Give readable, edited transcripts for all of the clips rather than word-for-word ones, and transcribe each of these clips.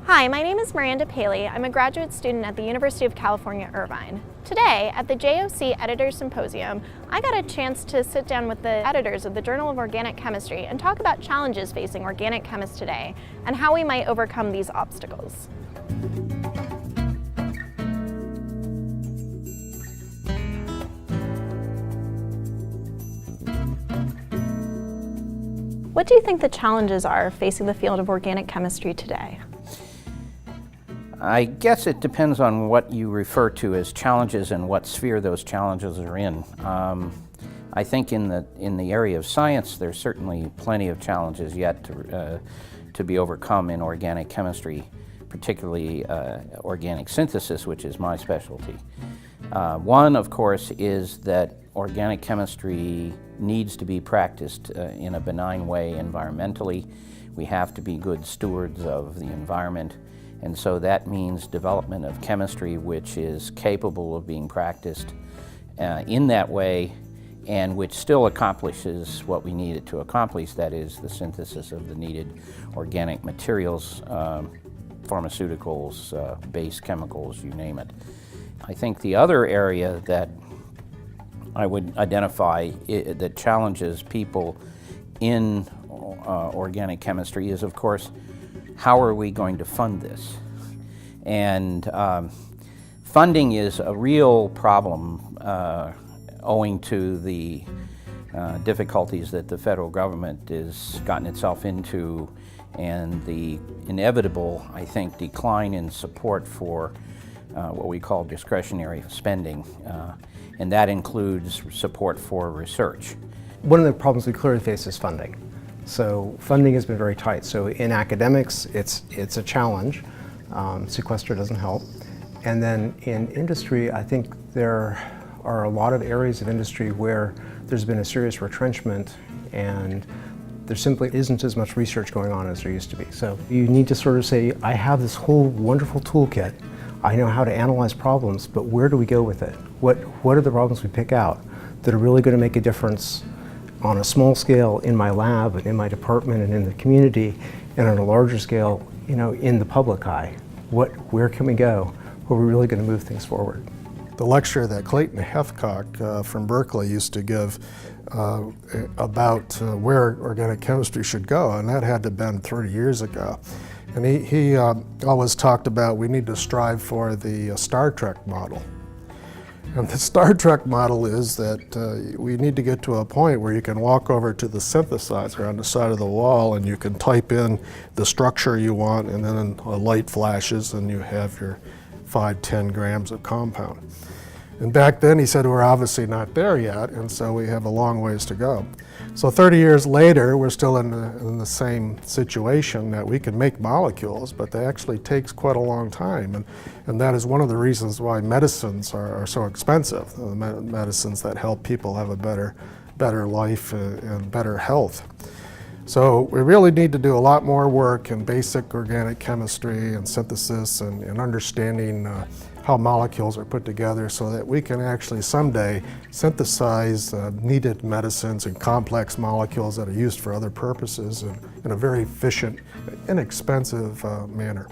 Hi, my name is Miranda Paley. I'm a graduate student at the University of California, Irvine. Today, at the JOC Editors Symposium, I got a chance to sit down with the editors of the Journal of Organic Chemistry and talk about challenges facing organic chemists today and how we might overcome these obstacles. What do you think the challenges are facing the field of organic chemistry today? I guess it depends on what you refer to as challenges and what sphere those challenges are in. I think in the area of science, there's certainly plenty of challenges yet to be overcome in organic chemistry, particularly organic synthesis, which is my specialty. One, of course, is that organic chemistry needs to be practiced in a benign way environmentally. We have to be good stewards of the environment. And so that means development of chemistry which is capable of being practiced in that way and which still accomplishes what we need it to accomplish, that is the synthesis of the needed organic materials, pharmaceuticals, base chemicals, you name it. I think the other area that I would identify that challenges people in organic chemistry is, of course, how are we going to fund this? And funding is a real problem owing to the difficulties that the federal government has gotten itself into and the inevitable, I think, decline in support for what we call discretionary spending. And that includes support for research. One of the problems we clearly face is funding. So funding has been very tight. So in academics, it's a challenge. Sequester doesn't help. And then in industry, I think there are a lot of areas of industry where there's been a serious retrenchment and there simply isn't as much research going on as there used to be. So you need to sort of say, I have this whole wonderful toolkit. I know how to analyze problems, but where do we go with it? What are the problems we pick out that are really going to make a difference on a small scale in my lab and in my department and in the community, and on a larger scale, in the public eye? Where can we go? Where are we really going to move things forward? The lecture that Clayton Hefcock from Berkeley used to give about where organic chemistry should go, and that had to have been 30 years ago. And he always talked about we need to strive for the Star Trek model. And the Star Trek model is that we need to get to a point where you can walk over to the synthesizer on the side of the wall and you can type in the structure you want, and then a light flashes and you have your 5-10 grams of compound. And back then he said we're obviously not there yet, and so we have a long ways to go. So 30 years later, we're still in the same situation that we can make molecules, but they actually takes quite a long time. And that is one of the reasons why medicines are so expensive, the medicines that help people have a better life and better health. So we really need to do a lot more work in basic organic chemistry and synthesis and understanding how molecules are put together so that we can actually someday synthesize needed medicines and complex molecules that are used for other purposes in a very efficient, inexpensive manner.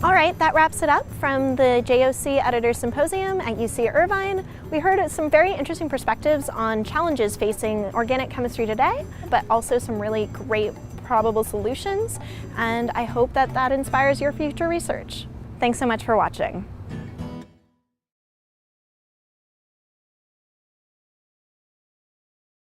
All right, that wraps it up from the JOC Editors Symposium at UC Irvine. We heard some very interesting perspectives on challenges facing organic chemistry today, but also some really great probable solutions. And I hope that inspires your future research. Thanks so much for watching.